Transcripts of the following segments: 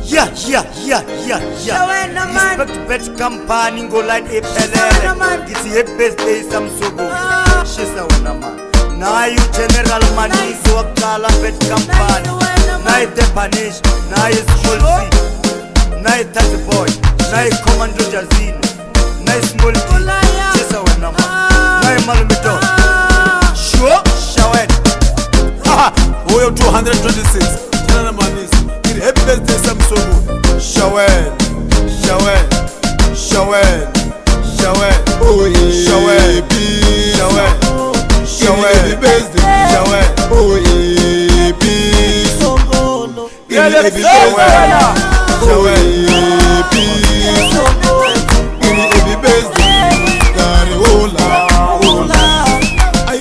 Yeah. Respect bet company go line epelele. Gisi birthday samsugu. Shisa wena man. Na you general money so akala bet company. Na ite punish, na is small C. Na ite boy, na commando jazino. Na small D. Shisa wena man. Na malumito. Sure, shawen. Haha, oyo 226. General money. Happy birthday samsugu. Shawen. Oh yeah. Shawen. Happy birthday. Shawen. Oh yeah. Peace. Happy birthday. Shawen. Peace. Happy birthday. Gary hola. Ay,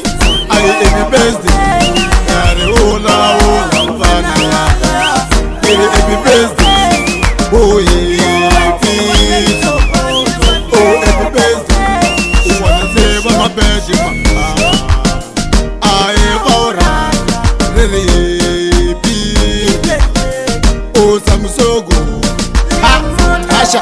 happy birthday. Gary hola. Happy birthday. Oh yeah. Peace. Oh happy birthday. Wanna say about my birthday? Oh, Samsogo. Asha.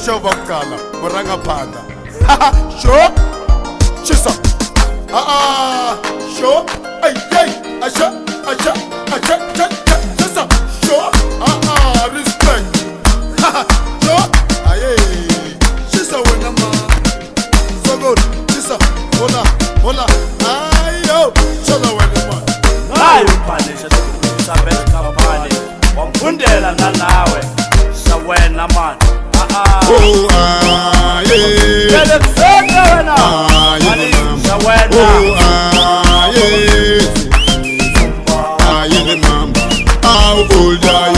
Shovakala, Moranga Panda. Haha, sure? Chisa. Sure? Ay, Asha, Chisa. Sure? Respect. Haha, sure? Ay, Chisa, when I'm so good. Chisa, hola. Ayo, Chisa, when I'm Ayo, Panisha, Sabel Kapani. Wambundela nanawe. Sawena man. Oh, yeah. How old are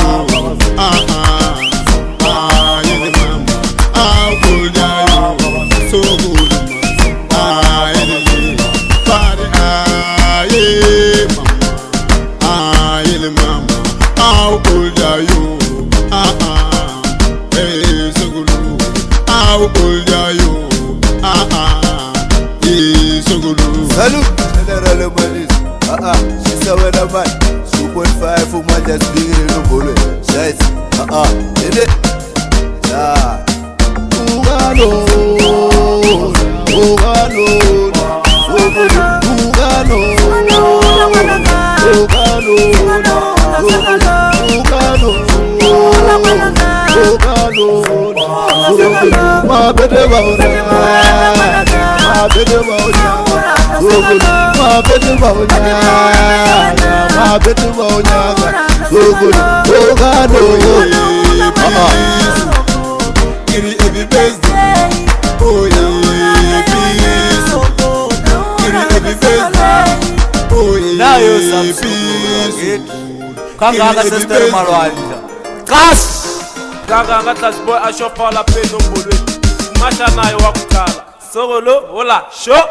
you? How old are you? So good, mama. How old are you? How old are you? Salut, General Manis. She's a weatherman. 2.5 for my just being in the bullet. Says, did it? Yeah. Ugano. My baby, Kanga sister Marwanja. Kas! Kanga boy ashofala peno mbulwe. Masha nayo wakukala. Sogolo, hola, show.